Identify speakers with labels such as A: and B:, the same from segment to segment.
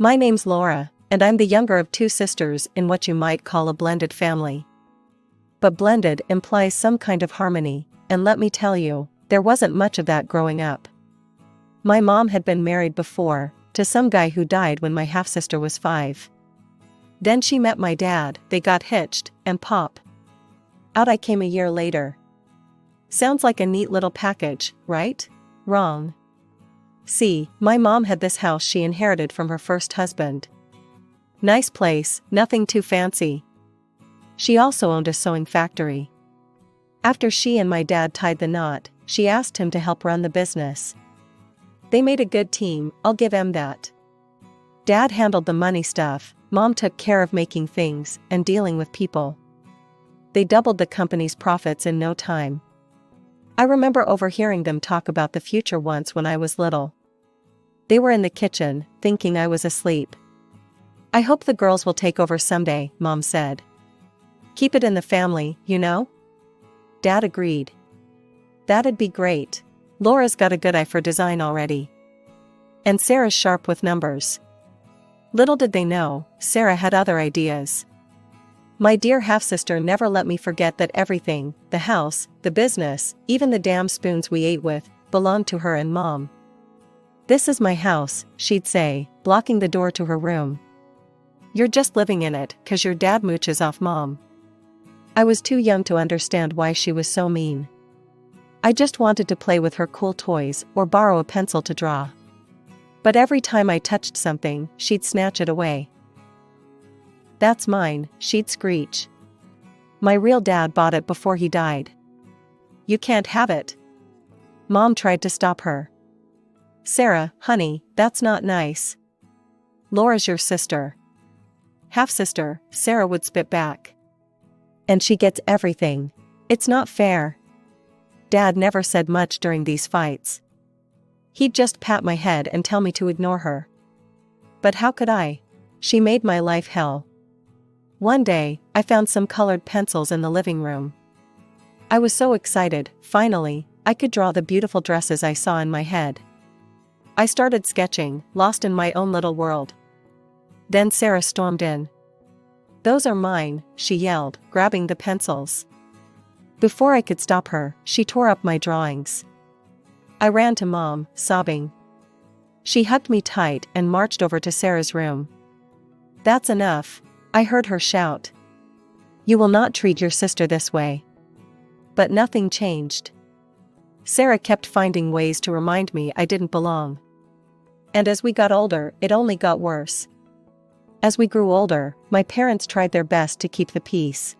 A: My name's Laura, and I'm the younger of two sisters in what you might call a blended family. But blended implies some kind of harmony, and let me tell you, there wasn't much of that growing up. My mom had been married before, to some guy who died when my half-sister was 5. Then she met my dad, they got hitched, and pop. Out I came a year later. Sounds like a neat little package, right? Wrong. See, my mom had this house she inherited from her first husband. Nice place, nothing too fancy. She also owned a sewing factory. After she and my dad tied the knot, she asked him to help run the business. They made a good team, I'll give him that. Dad handled the money stuff, Mom took care of making things and dealing with people. They doubled the company's profits in no time. I remember overhearing them talk about the future once when I was little. They were in the kitchen, thinking I was asleep. I hope the girls will take over someday, Mom said. Keep it in the family, you know? Dad agreed. That'd be great. Laura's got a good eye for design already. And Sarah's sharp with numbers. Little did they know, Sarah had other ideas. My dear half-sister never let me forget that everything, the house, the business, even the damn spoons we ate with, belonged to her and Mom. This is my house, she'd say, blocking the door to her room. You're just living in it, 'cause your dad mooches off Mom. I was too young to understand why she was so mean. I just wanted to play with her cool toys or borrow a pencil to draw. But every time I touched something, she'd snatch it away. That's mine, she'd screech. My real dad bought it before he died. You can't have it. Mom tried to stop her. Sarah, honey, that's not nice. Laura's your sister. Half-sister, Sarah would spit back. And she gets everything. It's not fair. Dad never said much during these fights. He'd just pat my head and tell me to ignore her. But how could I? She made my life hell. One day, I found some colored pencils in the living room. I was so excited, finally, I could draw the beautiful dresses I saw in my head. I started sketching, lost in my own little world. Then Sarah stormed in. Those are mine, she yelled, grabbing the pencils. Before I could stop her, she tore up my drawings. I ran to Mom, sobbing. She hugged me tight and marched over to Sarah's room. That's enough, I heard her shout. You will not treat your sister this way. But nothing changed. Sarah kept finding ways to remind me I didn't belong. And as we got older, it only got worse. As we grew older, my parents tried their best to keep the peace.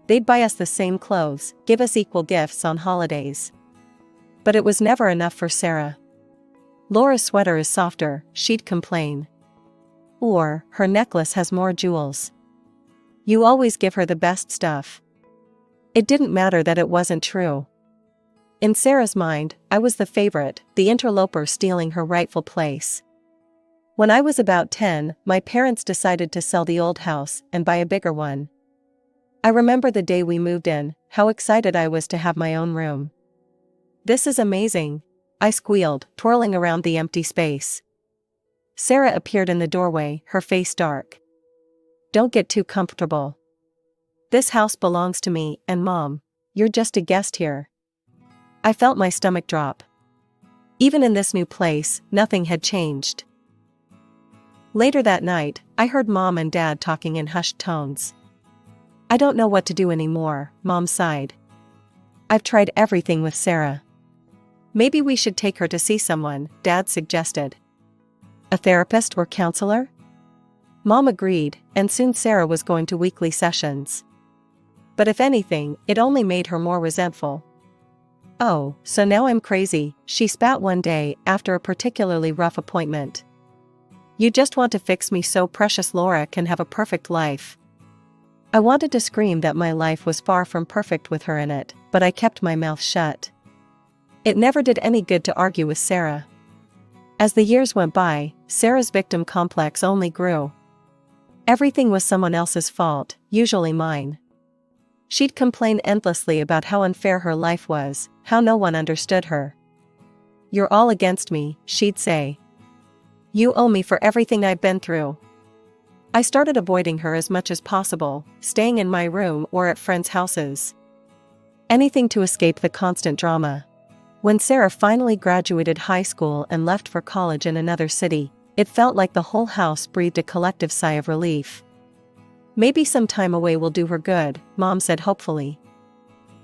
A: They'd buy us the same clothes, give us equal gifts on holidays. But it was never enough for Sarah. Laura's sweater is softer, she'd complain. Or, her necklace has more jewels. You always give her the best stuff. It didn't matter that it wasn't true. In Sarah's mind, I was the favorite, the interloper stealing her rightful place. When I was about 10, my parents decided to sell the old house and buy a bigger one. I remember the day we moved in, how excited I was to have my own room. This is amazing, I squealed, twirling around the empty space. Sarah appeared in the doorway, her face dark. Don't get too comfortable. This house belongs to me and Mom. You're just a guest here. I felt my stomach drop. Even in this new place, nothing had changed. Later that night, I heard Mom and Dad talking in hushed tones. I don't know what to do anymore, Mom sighed. I've tried everything with Sarah. Maybe we should take her to see someone, Dad suggested. A therapist or counselor? Mom agreed, and soon Sarah was going to weekly sessions. But if anything, it only made her more resentful. Oh, so now I'm crazy, she spat one day after a particularly rough appointment. You just want to fix me so precious Laura can have a perfect life. I wanted to scream that my life was far from perfect with her in it, but I kept my mouth shut. It never did any good to argue with Sarah. As the years went by, Sarah's victim complex only grew. Everything was someone else's fault, usually mine. She'd complain endlessly about how unfair her life was, how no one understood her. You're all against me, she'd say. You owe me for everything I've been through. I started avoiding her as much as possible, staying in my room or at friends' houses. Anything to escape the constant drama. When Sarah finally graduated high school and left for college in another city, it felt like the whole house breathed a collective sigh of relief. Maybe some time away will do her good, Mom said hopefully.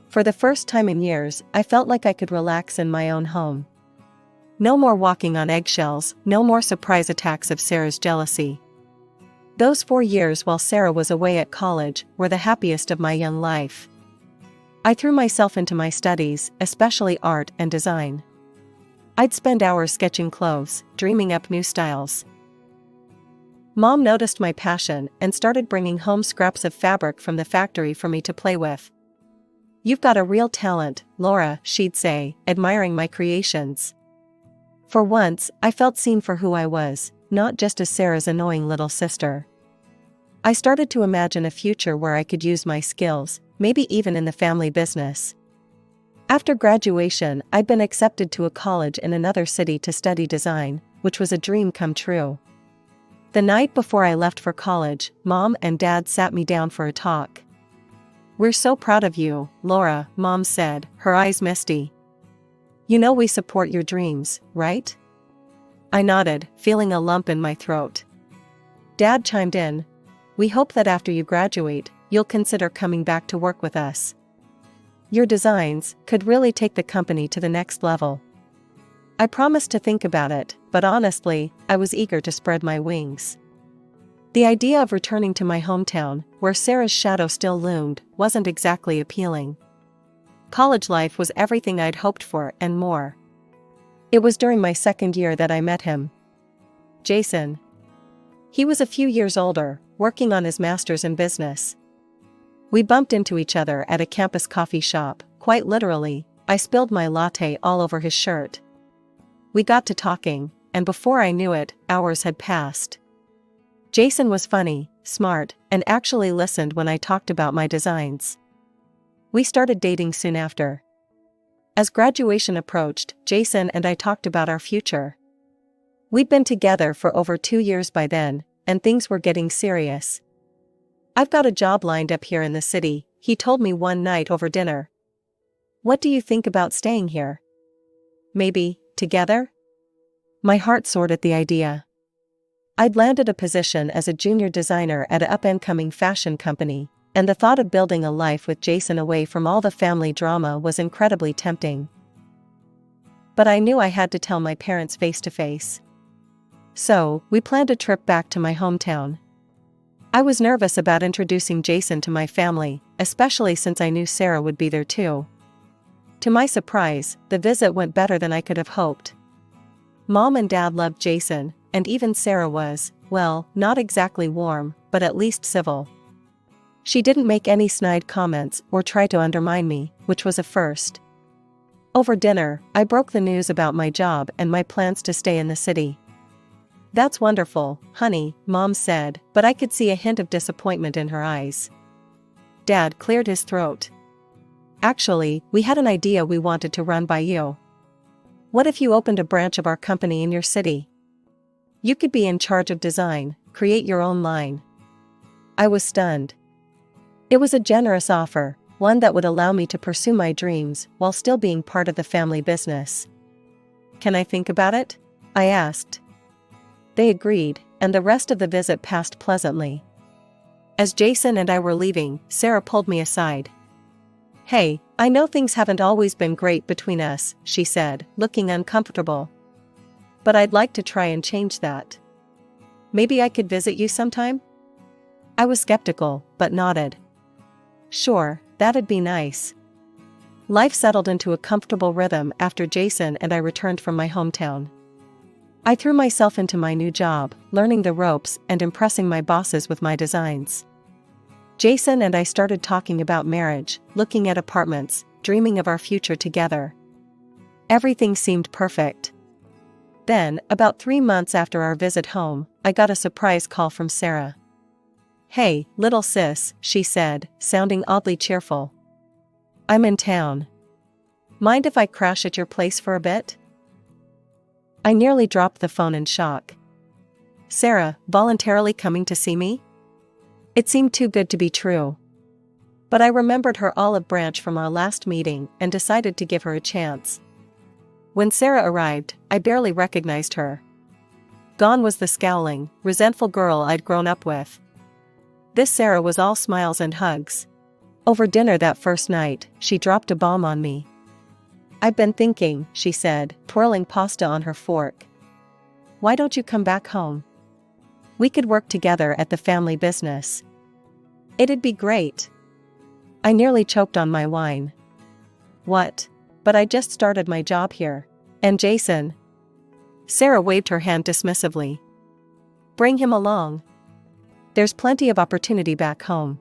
A: For the first time in years, I felt like I could relax in my own home. No more walking on eggshells, no more surprise attacks of Sarah's jealousy. Those 4 years while Sarah was away at college were the happiest of my young life. I threw myself into my studies, especially art and design. I'd spend hours sketching clothes, dreaming up new styles. Mom noticed my passion and started bringing home scraps of fabric from the factory for me to play with. "You've got a real talent, Laura," she'd say, admiring my creations. For once, I felt seen for who I was, not just as Sarah's annoying little sister. I started to imagine a future where I could use my skills, maybe even in the family business. After graduation, I'd been accepted to a college in another city to study design, which was a dream come true. The night before I left for college, Mom and Dad sat me down for a talk. "We're so proud of you, Laura," Mom said, her eyes misty. "You know we support your dreams, right?" I nodded, feeling a lump in my throat. Dad chimed in. "We hope that after you graduate, you'll consider coming back to work with us. Your designs could really take the company to the next level." I promised to think about it, but honestly, I was eager to spread my wings. The idea of returning to my hometown, where Sarah's shadow still loomed, wasn't exactly appealing. College life was everything I'd hoped for and more. It was during my second year that I met him. Jason. He was a few years older, working on his master's in business. We bumped into each other at a campus coffee shop, quite literally. I spilled my latte all over his shirt. We got to talking, and before I knew it, hours had passed. Jason was funny, smart, and actually listened when I talked about my designs. We started dating soon after. As graduation approached, Jason and I talked about our future. We'd been together for over 2 years by then, and things were getting serious. "I've got a job lined up here in the city," he told me one night over dinner. "What do you think about staying here? Maybe, together?" My heart soared at the idea. I'd landed a position as a junior designer at an up-and-coming fashion company, and the thought of building a life with Jason away from all the family drama was incredibly tempting. But I knew I had to tell my parents face to face. So, we planned a trip back to my hometown. I was nervous about introducing Jason to my family, especially since I knew Sarah would be there too. To my surprise, the visit went better than I could have hoped. Mom and Dad loved Jason, and even Sarah was, well, not exactly warm, but at least civil. She didn't make any snide comments or try to undermine me, which was a first. Over dinner, I broke the news about my job and my plans to stay in the city. "That's wonderful, honey," Mom said, but I could see a hint of disappointment in her eyes. Dad cleared his throat. "Actually, we had an idea we wanted to run by you. What if you opened a branch of our company in your city? You could be in charge of design, create your own line." I was stunned. It was a generous offer, one that would allow me to pursue my dreams while still being part of the family business. "Can I think about it?" I asked. They agreed, and the rest of the visit passed pleasantly. As Jason and I were leaving, Sarah pulled me aside. "Hey, I know things haven't always been great between us," she said, looking uncomfortable. "But I'd like to try and change that. Maybe I could visit you sometime?" I was skeptical, but nodded. "Sure, that'd be nice." Life settled into a comfortable rhythm after Jason and I returned from my hometown. I threw myself into my new job, learning the ropes and impressing my bosses with my designs. Jason and I started talking about marriage, looking at apartments, dreaming of our future together. Everything seemed perfect. Then, about 3 months after our visit home, I got a surprise call from Sarah. "Hey, little sis," she said, sounding oddly cheerful. "I'm in town. Mind if I crash at your place for a bit?" I nearly dropped the phone in shock. Sarah, voluntarily coming to see me? It seemed too good to be true. But I remembered her olive branch from our last meeting and decided to give her a chance. When Sarah arrived, I barely recognized her. Gone was the scowling, resentful girl I'd grown up with. This Sarah was all smiles and hugs. Over dinner that first night, she dropped a bomb on me. "I've been thinking," she said, twirling pasta on her fork. "Why don't you come back home? We could work together at the family business. It'd be great." I nearly choked on my wine. "What? But I just started my job here. And Jason?" Sarah waved her hand dismissively. "Bring him along. There's plenty of opportunity back home."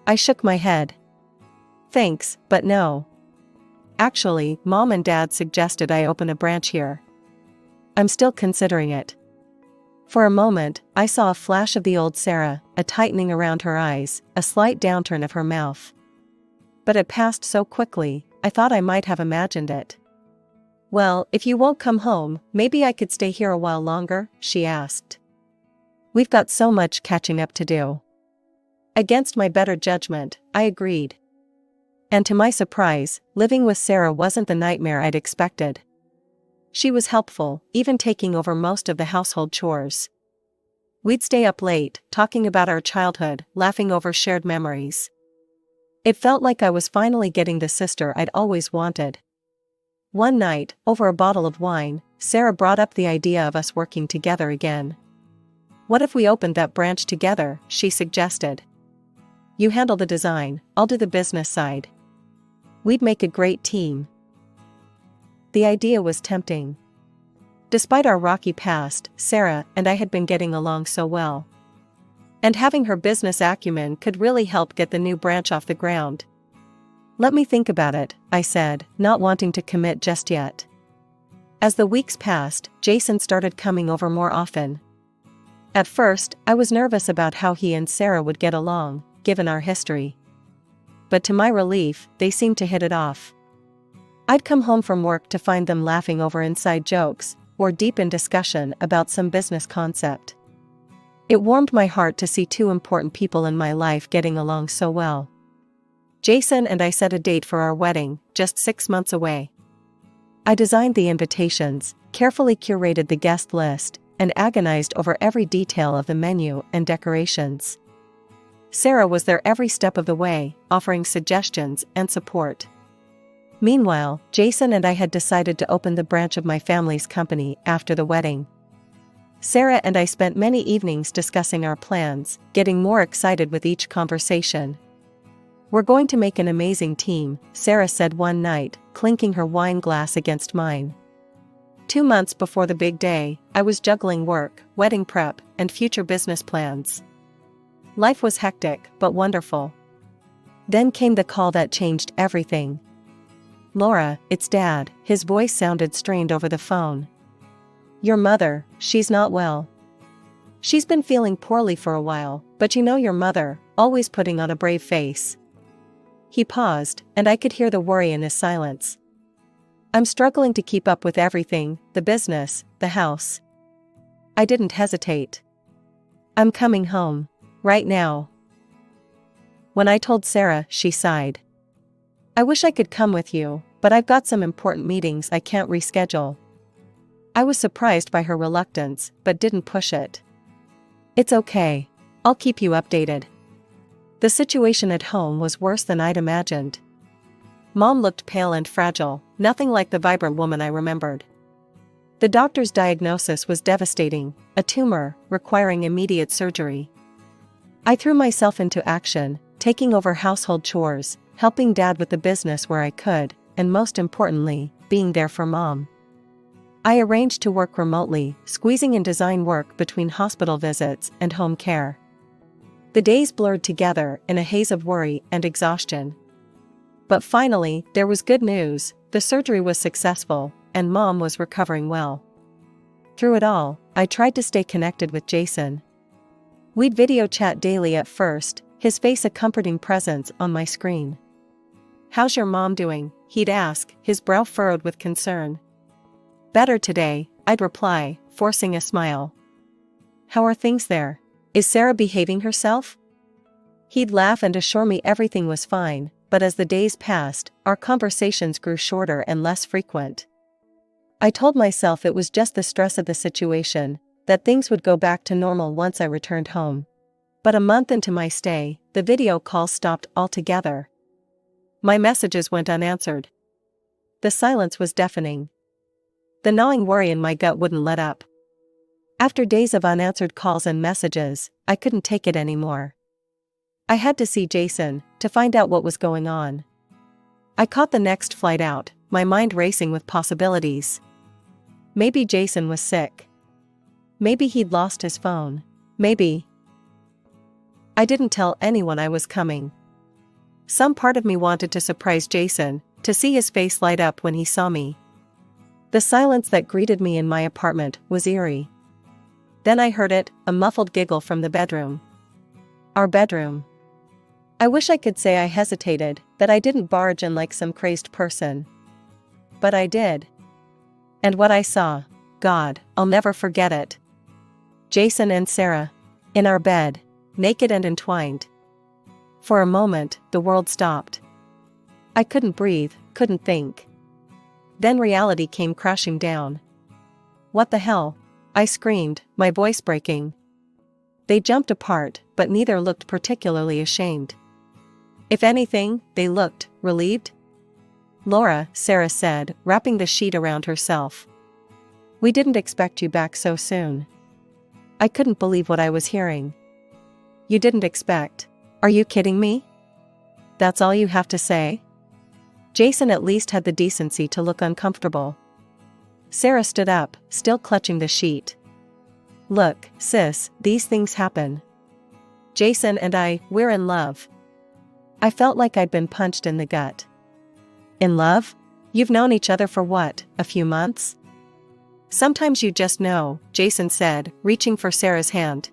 A: I shook my head. "Thanks, but no. Actually, Mom and Dad suggested I open a branch here. I'm still considering it." For a moment, I saw a flash of the old Sarah, a tightening around her eyes, a slight downturn of her mouth. But it passed so quickly, I thought I might have imagined it. "Well, if you won't come home, maybe I could stay here a while longer?" she asked. "We've got so much catching up to do." Against my better judgment, I agreed. And to my surprise, living with Sarah wasn't the nightmare I'd expected. She was helpful, even taking over most of the household chores. We'd stay up late, talking about our childhood, laughing over shared memories. It felt like I was finally getting the sister I'd always wanted. One night, over a bottle of wine, Sarah brought up the idea of us working together again. "What if we opened that branch together?" she suggested. "You handle the design, I'll do the business side. We'd make a great team." The idea was tempting. Despite our rocky past, Sarah and I had been getting along so well. And having her business acumen could really help get the new branch off the ground. "Let me think about it," I said, not wanting to commit just yet. As the weeks passed, Jason started coming over more often. At first, I was nervous about how he and Sarah would get along, given our history. But to my relief, they seemed to hit it off. I'd come home from work to find them laughing over inside jokes, or deep in discussion about some business concept. It warmed my heart to see two important people in my life getting along so well. Jason and I set a date for our wedding, just 6 months away. I designed the invitations, carefully curated the guest list, and agonized over every detail of the menu and decorations. Sarah was there every step of the way, offering suggestions and support. Meanwhile, Jason and I had decided to open the branch of my family's company after the wedding. Sarah and I spent many evenings discussing our plans, getting more excited with each conversation. "We're going to make an amazing team," Sarah said one night, clinking her wine glass against mine. 2 months before the big day, I was juggling work, wedding prep, and future business plans. Life was hectic, but wonderful. Then came the call that changed everything. "Laura, it's Dad," his voice sounded strained over the phone. "Your mother, she's not well. She's been feeling poorly for a while, but you know your mother, always putting on a brave face." He paused, and I could hear the worry in his silence. "I'm struggling to keep up with everything, the business, the house." I didn't hesitate. "I'm coming home. Right now." When I told Sarah, she sighed. "I wish I could come with you, but I've got some important meetings I can't reschedule." I was surprised by her reluctance, but didn't push it. "It's okay. I'll keep you updated." The situation at home was worse than I'd imagined. Mom looked pale and fragile, nothing like the vibrant woman I remembered. The doctor's diagnosis was devastating, a tumor, requiring immediate surgery. I threw myself into action, taking over household chores, helping Dad with the business where I could, and most importantly, being there for Mom. I arranged to work remotely, squeezing in design work between hospital visits and home care. The days blurred together in a haze of worry and exhaustion. But finally, there was good news: the surgery was successful, and Mom was recovering well. Through it all, I tried to stay connected with Jason. We'd video chat daily at first, his face a comforting presence on my screen. "How's your mom doing?" he'd ask, his brow furrowed with concern. "Better today," I'd reply, forcing a smile. How are things there? Is Sarah behaving herself? He'd laugh and assure me everything was fine, but as the days passed, our conversations grew shorter and less frequent. I told myself it was just the stress of the situation, that things would go back to normal once I returned home. But a month into my stay, the video calls stopped altogether. My messages went unanswered. The silence was deafening. The gnawing worry in my gut wouldn't let up. After days of unanswered calls and messages, I couldn't take it anymore. I had to see Jason, to find out what was going on. I caught the next flight out, my mind racing with possibilities. Maybe Jason was sick. Maybe he'd lost his phone. Maybe. I didn't tell anyone I was coming. Some part of me wanted to surprise Jason, to see his face light up when he saw me. The silence that greeted me in my apartment was eerie. Then I heard it, a muffled giggle from the bedroom. Our bedroom. I wish I could say I hesitated, that I didn't barge in like some crazed person. But I did. And what I saw, God, I'll never forget it. Jason and Sarah. In our bed, naked and entwined. For a moment, the world stopped. I couldn't breathe, couldn't think. Then reality came crashing down. What the hell? I screamed, my voice breaking. They jumped apart, but neither looked particularly ashamed. If anything, they looked relieved. Laura, Sarah said, wrapping the sheet around herself. We didn't expect you back so soon. I couldn't believe what I was hearing. You didn't expect? Are you kidding me? That's all you have to say? Jason at least had the decency to look uncomfortable. Sarah stood up, still clutching the sheet. Look, sis, these things happen. Jason and we're in love. I felt like I'd been punched in the gut. In love? You've known each other for what, a few months? Sometimes you just know, Jason said, reaching for Sarah's hand.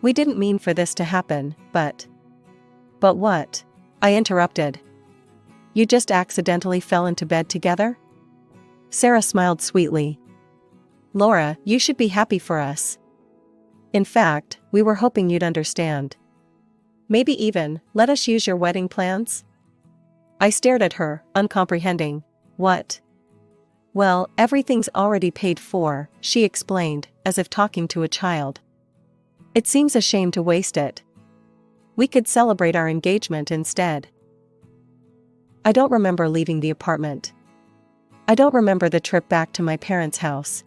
A: We didn't mean for this to happen, but... But what? I interrupted. You just accidentally fell into bed together? Sarah smiled sweetly. Laura, you should be happy for us. In fact, we were hoping you'd understand. Maybe even, let us use your wedding plans? I stared at her, uncomprehending. What? Well, everything's already paid for, she explained, as if talking to a child. It seems a shame to waste it. We could celebrate our engagement instead. I don't remember leaving the apartment. I don't remember the trip back to my parents' house.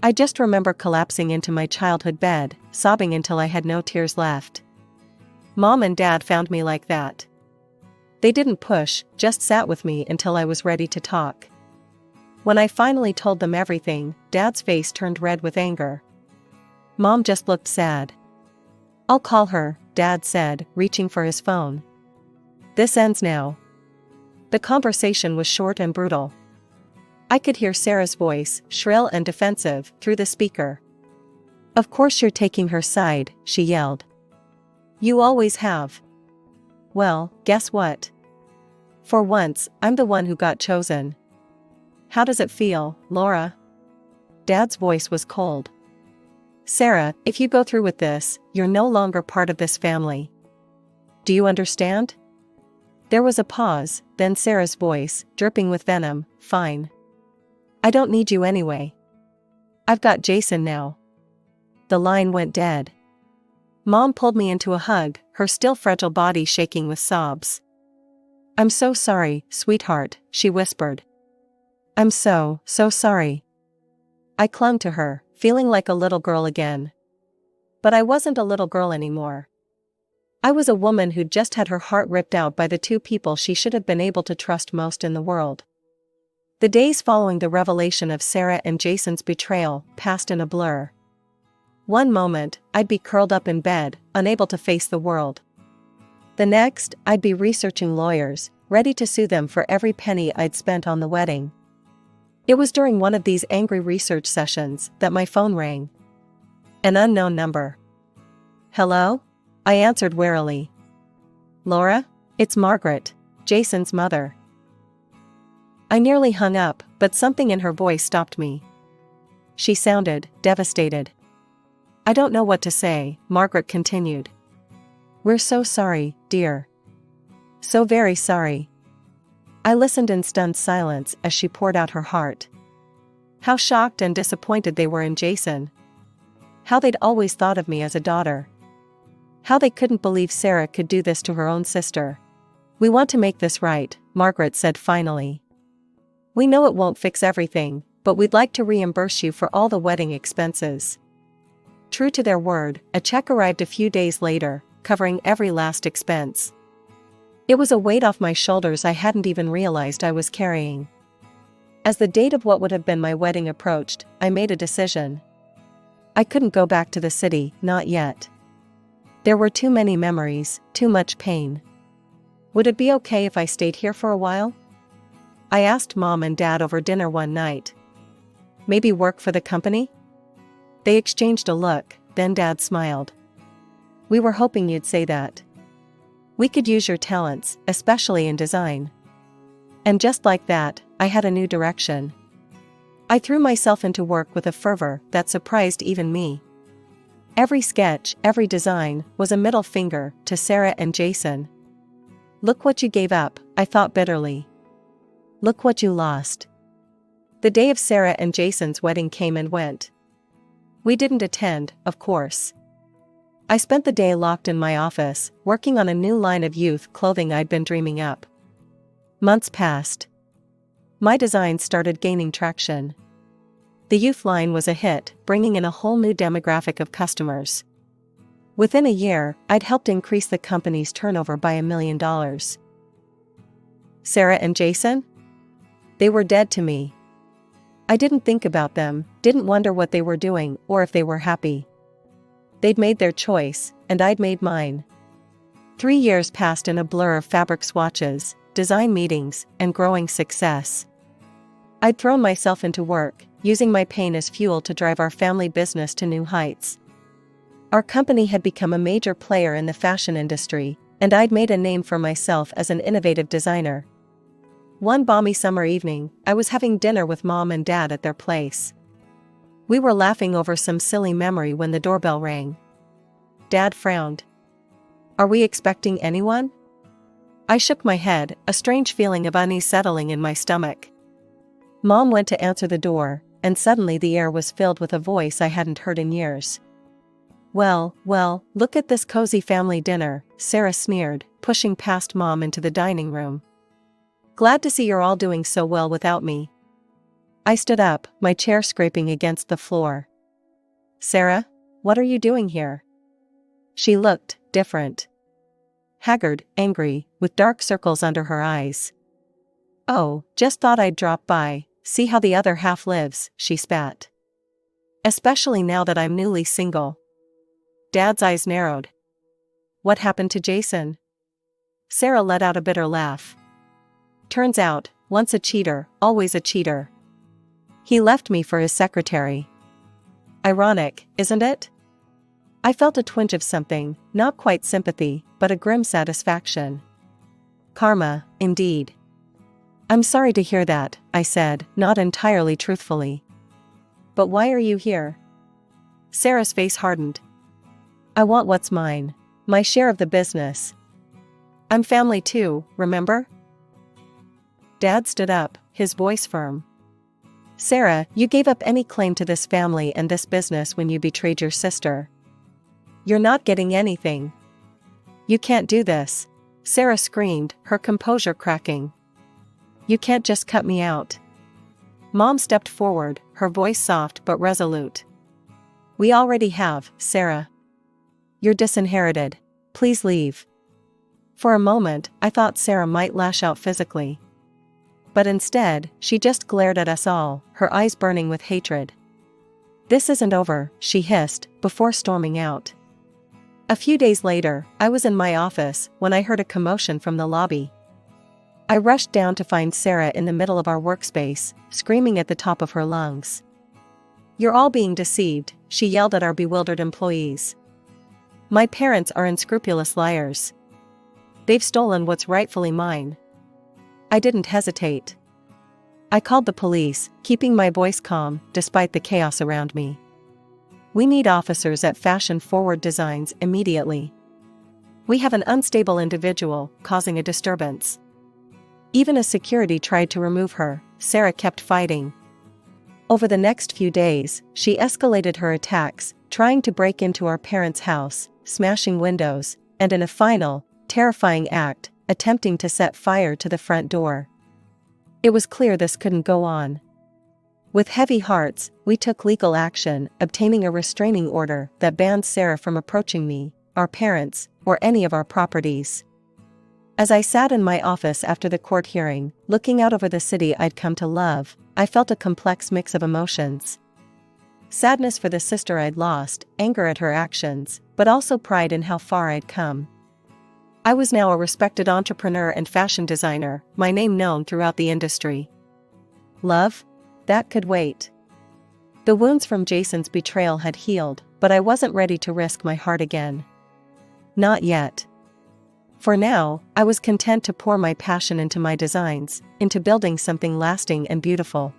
A: I just remember collapsing into my childhood bed, sobbing until I had no tears left. Mom and Dad found me like that. They didn't push, just sat with me until I was ready to talk. When I finally told them everything, Dad's face turned red with anger. Mom just looked sad. I'll call her, Dad said, reaching for his phone. This ends now. The conversation was short and brutal. I could hear Sarah's voice, shrill and defensive, through the speaker. Of course you're taking her side, she yelled. You always have. Well, guess what? For once, I'm the one who got chosen. How does it feel, Laura? Dad's voice was cold. Sarah, if you go through with this, you're no longer part of this family. Do you understand? There was a pause, then Sarah's voice, dripping with venom, fine. I don't need you anyway. I've got Jason now. The line went dead. Mom pulled me into a hug, her still fragile body shaking with sobs. I'm so sorry, sweetheart, she whispered. I'm so sorry. I clung to her, feeling like a little girl again. But I wasn't a little girl anymore. I was a woman who'd just had her heart ripped out by the two people she should have been able to trust most in the world. The days following the revelation of Sarah and Jason's betrayal passed in a blur. One moment, I'd be curled up in bed, unable to face the world. The next, I'd be researching lawyers, ready to sue them for every penny I'd spent on the wedding. It was during one of these angry research sessions that my phone rang. An unknown number. Hello? I answered warily. Laura? It's Margaret, Jason's mother. I nearly hung up, but something in her voice stopped me. She sounded devastated. I don't know what to say, Margaret continued. We're so sorry, dear. So very sorry. I listened in stunned silence as she poured out her heart. How shocked and disappointed they were in Jason. How they'd always thought of me as a daughter. How they couldn't believe Sarah could do this to her own sister. We want to make this right, Margaret said finally. We know it won't fix everything, but we'd like to reimburse you for all the wedding expenses. True to their word, a check arrived a few days later, covering every last expense. It was a weight off my shoulders I hadn't even realized I was carrying. As the date of what would have been my wedding approached, I made a decision. I couldn't go back to the city, not yet. There were too many memories, too much pain. Would it be okay if I stayed here for a while? I asked Mom and Dad over dinner one night. Maybe work for the company? They exchanged a look, then Dad smiled. We were hoping you'd say that. We could use your talents, especially in design. And just like that, I had a new direction. I threw myself into work with a fervor that surprised even me. Every sketch, every design, was a middle finger to Sarah and Jason. Look what you gave up, I thought bitterly. Look what you lost. The day of Sarah and Jason's wedding came and went. We didn't attend, of course. I spent the day locked in my office, working on a new line of youth clothing I'd been dreaming up. Months passed. My designs started gaining traction. The youth line was a hit, bringing in a whole new demographic of customers. Within a year, I'd helped increase the company's turnover by $1 million. Sarah and Jason? They were dead to me. I didn't think about them, didn't wonder what they were doing or if they were happy. They'd made their choice, and I'd made mine. 3 years passed in a blur of fabric swatches, design meetings, and growing success. I'd thrown myself into work, using my pain as fuel to drive our family business to new heights. Our company had become a major player in the fashion industry, and I'd made a name for myself as an innovative designer. One balmy summer evening, I was having dinner with Mom and Dad at their place. We were laughing over some silly memory when the doorbell rang. Dad frowned. Are we expecting anyone? I shook my head, a strange feeling of unease settling in my stomach. Mom went to answer the door, and suddenly the air was filled with a voice I hadn't heard in years. Well, look at this cozy family dinner, Sarah sneered, pushing past Mom into the dining room. Glad to see you're all doing so well without me. I stood up, my chair scraping against the floor. Sarah, what are you doing here? She looked different. Haggard, angry, with dark circles under her eyes. Oh, just thought I'd drop by, see how the other half lives, she spat. Especially now that I'm newly single. Dad's eyes narrowed. What happened to Jason? Sarah let out a bitter laugh. Turns out, once a cheater, always a cheater. He left me for his secretary. Ironic, isn't it? I felt a twinge of something, not quite sympathy, but a grim satisfaction. Karma, indeed. I'm sorry to hear that, I said, not entirely truthfully. But why are you here? Sarah's face hardened. I want what's mine. My share of the business. I'm family too, remember? Dad stood up, his voice firm. Sarah, you gave up any claim to this family and this business when you betrayed your sister. You're not getting anything. You can't do this. Sarah screamed, her composure cracking. You can't just cut me out. Mom stepped forward, her voice soft but resolute. We already have, Sarah. You're disinherited. Please leave. For a moment, I thought Sarah might lash out physically. But instead, she just glared at us all, her eyes burning with hatred. This isn't over, she hissed, before storming out. A few days later, I was in my office when I heard a commotion from the lobby. I rushed down to find Sarah in the middle of our workspace, screaming at the top of her lungs. You're all being deceived, she yelled at our bewildered employees. My parents are unscrupulous liars. They've stolen what's rightfully mine. I didn't hesitate. I called the police, keeping my voice calm, despite the chaos around me. We need officers at fashion-forward designs immediately. We have an unstable individual causing a disturbance. Even as security tried to remove her, Sarah kept fighting. Over the next few days, she escalated her attacks, trying to break into our parents' house, smashing windows, and in a final, terrifying act, attempting to set fire to the front door. It was clear this couldn't go on. With heavy hearts, we took legal action, obtaining a restraining order that banned Sarah from approaching me, our parents, or any of our properties. As I sat in my office after the court hearing, looking out over the city I'd come to love, I felt a complex mix of emotions. Sadness for the sister I'd lost, anger at her actions, but also pride in how far I'd come. I was now a respected entrepreneur and fashion designer, my name known throughout the industry. Love? That could wait. The wounds from Jason's betrayal had healed, but I wasn't ready to risk my heart again. Not yet. For now, I was content to pour my passion into my designs, into building something lasting and beautiful.